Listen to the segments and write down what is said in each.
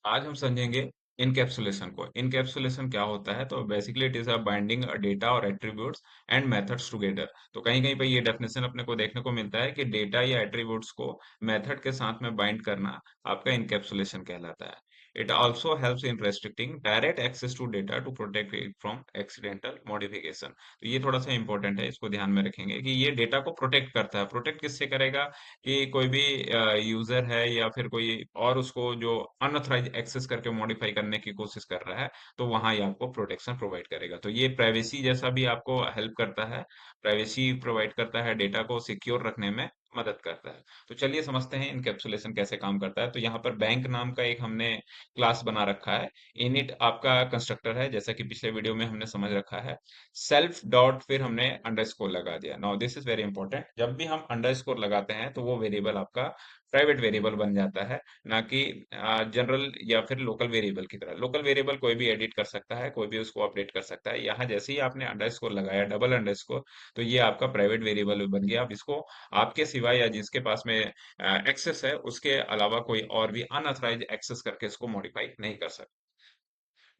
आज हम समझेंगे इनकैप्सुलेशन को। इनकैप्सुलेशन क्या होता है? तो basically it is a binding data और एट्रीब्यूट्स एंड मेथड्स टुगेदर। तो कहीं कहीं पे ये डेफिनेशन अपने को देखने को मिलता है कि डेटा या एट्रीब्यूट्स को मेथड के साथ में बाइंड करना आपका इनकैप्सुलेशन कहलाता है। It also helps in restricting direct access to data to protect it from accidental modification. तो ये थोड़ा सा इंपॉर्टेंट है, इसको ध्यान में रखेंगे कि ये डेटा को प्रोटेक्ट करता है। प्रोटेक्ट किससे करेगा? कि कोई भी यूजर है या फिर कोई और उसको जो अनऑथराइज एक्सेस करके मॉडिफाई करने की कोशिश कर रहा है, तो वहां ये आपको प्रोटेक्शन प्रोवाइड करेगा। तो ये प्राइवेसी जैसा भी आपको हेल्प करता है, प्राइवेसी प्रोवाइड करता है, डेटा को सिक्योर रखने में मदद करता है। तो चलिए समझते हैं इनकैप्सुलेशन कैसे काम करता है। तो यहाँ पर बैंक नाम का एक हमने क्लास बना रखा है। इनिट आपका कंस्ट्रक्टर है, जैसा कि पिछले वीडियो में हमने समझ रखा है। सेल्फ डॉट फिर हमने अंडरस्कोर लगा दिया। Now this is very important. जब भी हम अंडरस्कोर लगाते हैं तो वो वेरिएबल आपका प्राइवेट वेरिएबल बन जाता है, ना कि जनरल या फिर लोकल वेरिएबल की तरह। लोकल वेरिएबल कोई भी एडिट कर सकता है, कोई भी उसको अपडेट कर सकता है। यहाँ जैसे ही आपने अंडरस्कोर लगाया, डबल अंडरस्कोर, तो ये आपका प्राइवेट वेरिएबल बन गया। अब इसको आपके सिवाय या जिसके पास में एक्सेस है उसके अलावा कोई और भी अनऑथराइज एक्सेस करके इसको मॉडिफाई नहीं कर सकता।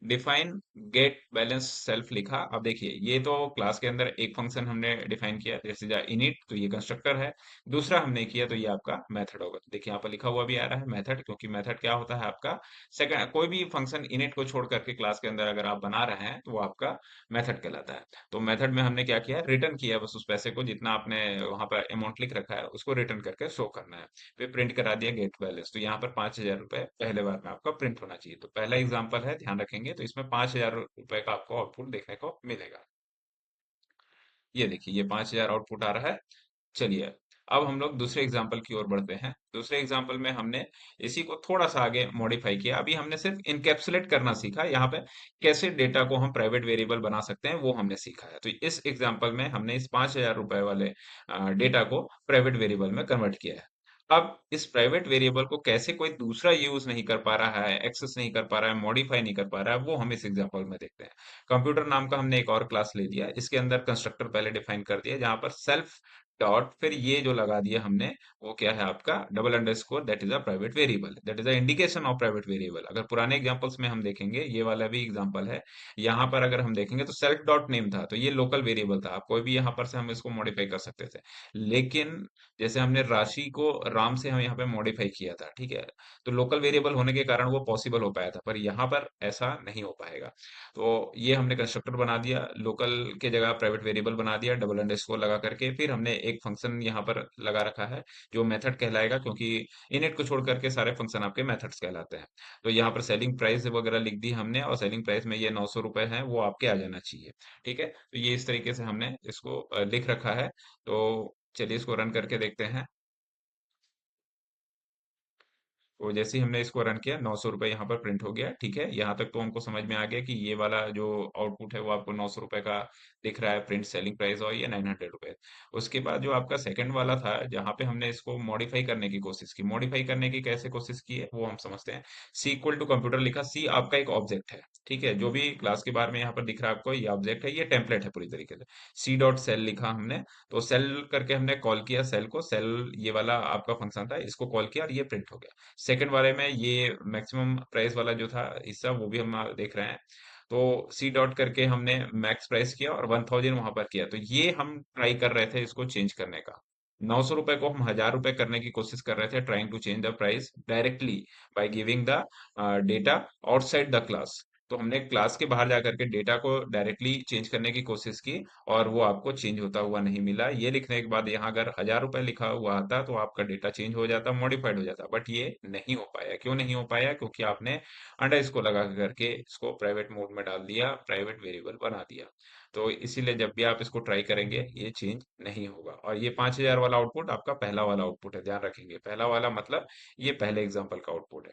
डिफाइन गेट बैलेंस सेल्फ लिखा। अब देखिए, ये तो क्लास के अंदर एक फंक्शन हमने डिफाइन किया, जैसे इनिट, तो ये कंस्ट्रक्टर है। दूसरा हमने किया तो ये आपका मेथड होगा। देखिए यहाँ पर लिखा हुआ भी आ रहा है मेथड, क्योंकि मेथड क्या होता है आपका सेकंड। कोई भी फंक्शन इनिट को छोड़ करके क्लास के अंदर अगर आप बना रहे हैं तो वो आपका मेथड कहलाता है। तो मेथड में हमने क्या किया, रिटर्न किया बस उस पैसे को, जितना आपने वहां पर अमाउंट लिख रखा है उसको रिटर्न करके शो करना है। फिर प्रिंट करा दिया गेट बैलेंस। तो यहाँ पर 5,000 रुपए पहले बार में आपका प्रिंट होना चाहिए। तो पहला एग्जांपल है, ध्यान रखेंगे, तो इसमें 5,000 रुपए का आपको आउटपुट देखने को मिलेगा। ये देखिए, ये 5,000 आउटपुट आ रहा है। चलिए, अब हम लोग दूसरे एग्जाम्पल की ओर बढ़ते हैं। दूसरे एग्जाम्पल में हमने इसी को थोड़ा सा आगे मॉडिफाई किया। अभी हमने सिर्फ इनकैप्सुलेट करना सीखा। यहाँ पे कैसे डेटा को हम प्राइवेट वेरिएबल बना सकते हैं वो हमने सीखा है। तो इस एग्जाम्पल में हमने इस 5,000 रुपए वाले डेटा को प्राइवेट वेरिएबल में कन्वर्ट किया है। अब इस प्राइवेट वेरिएबल को कैसे कोई दूसरा यूज नहीं कर पा रहा है, एक्सेस नहीं कर पा रहा है, मॉडिफाई नहीं कर पा रहा है, वो हम इस एग्जाम्पल में देखते हैं। कंप्यूटर नाम का हमने एक और क्लास ले दिया, इसके अंदर कंस्ट्रक्टर पहले डिफाइन कर दिया, जहां पर सेल्फ डॉट फिर ये जो लगा दिया हमने, वो क्या है आपका double underscore, that is a private variable, that is a indication of private variable. अगर पुराने एग्जांपल्स में हम देखेंगे, ये वाला भी एग्जांपल है, यहाँ पर अगर हम देखेंगे तो सेल्फ डॉट नेम था, तो ये लोकल वेरिएबल था, आप कोई भी यहाँ पर से हम इसको मॉडिफाई कर सकते थे। लेकिन जैसे हमने राशि को राम से हम यहाँ पे मॉडिफाई किया था, ठीक है, तो लोकल वेरिएबल होने के कारण वो पॉसिबल हो पाया था, पर यहाँ पर ऐसा नहीं हो पाएगा। तो ये हमने कंस्ट्रक्टर बना दिया, लोकल के जगह प्राइवेट वेरिएबल बना दिया डबल अंडरस्कोर लगा करके। फिर हमने एक फंक्शन यहाँ पर लगा रखा है जो मेथड कहलाएगा, क्योंकि इनिट को छोड़ करके सारे फंक्शन आपके मेथड्स कहलाते हैं। तो यहाँ पर सेलिंग प्राइस वगैरह लिख दी हमने, और सेलिंग प्राइस में ये 900 रुपए है, वो आपके आ जाना चाहिए। ठीक है, तो ये इस तरीके से हमने इसको लिख रखा है। तो चलिए इसको रन करके देखते हैं। तो जैसे ही हमने इसको रन किया, 900 रुपये यहाँ पर प्रिंट हो गया। ठीक है, यहाँ तक तो हमको समझ में आ गया कि ये वाला जो आउटपुट है वो आपको 900 रुपये का दिख रहा है, प्रिंट सेलिंग प्राइस, और ये 900 रुपये। उसके बाद जो आपका सेकंड वाला था, जहाँ पे हमने इसको मॉडिफाई करने की कोशिश की, मॉडिफाई करने की कैसे कोशिश की है वो हम समझते हैं। सी इक्वल टू कंप्यूटर लिखा, सी आपका एक ऑब्जेक्ट है। ठीक है, जो भी क्लास के बारे में यहाँ पर दिख रहा है आपको, ये ऑब्जेक्ट है, ये टेम्पलेट है पूरी तरीके से। सी डॉट सेल लिखा हमने, तो सेल करके हमने कॉल किया सेल को, सेल ये वाला आपका फंक्शन था, इसको कॉल किया और ये प्रिंट हो गया। सेकंड वाले में ये मैक्सिमम प्राइस वाला जो था हिस्सा, वो भी हम देख रहे हैं। तो सी डॉट करके हमने मैक्स प्राइस किया और 1,000 वहां पर किया। तो ये हम ट्राई कर रहे थे इसको चेंज करने का। 900 रुपए को हम 1,000 रुपए करने की कोशिश कर रहे थे, trying to change the price directly by giving the data outside the class. तो हमने क्लास के बाहर जाकर के डेटा को डायरेक्टली चेंज करने की कोशिश की, और वो आपको चेंज होता हुआ नहीं मिला। ये लिखने के बाद यहाँ अगर 1,000 रुपए लिखा हुआ आता तो आपका डेटा चेंज हो जाता, मॉडिफाइड हो जाता, बट ये नहीं हो पाया। क्यों नहीं हो पाया? क्योंकि आपने अंडर इसको लगा करके इसको प्राइवेट मोड में डाल दिया, प्राइवेट वेरिएबल बना दिया। तो इसीलिए जब भी आप इसको ट्राई करेंगे ये चेंज नहीं होगा। और ये 5,000 वाला आउटपुट आपका पहला वाला आउटपुट है, ध्यान रखेंगे, पहला वाला मतलब ये पहले एग्जाम्पल का आउटपुट है।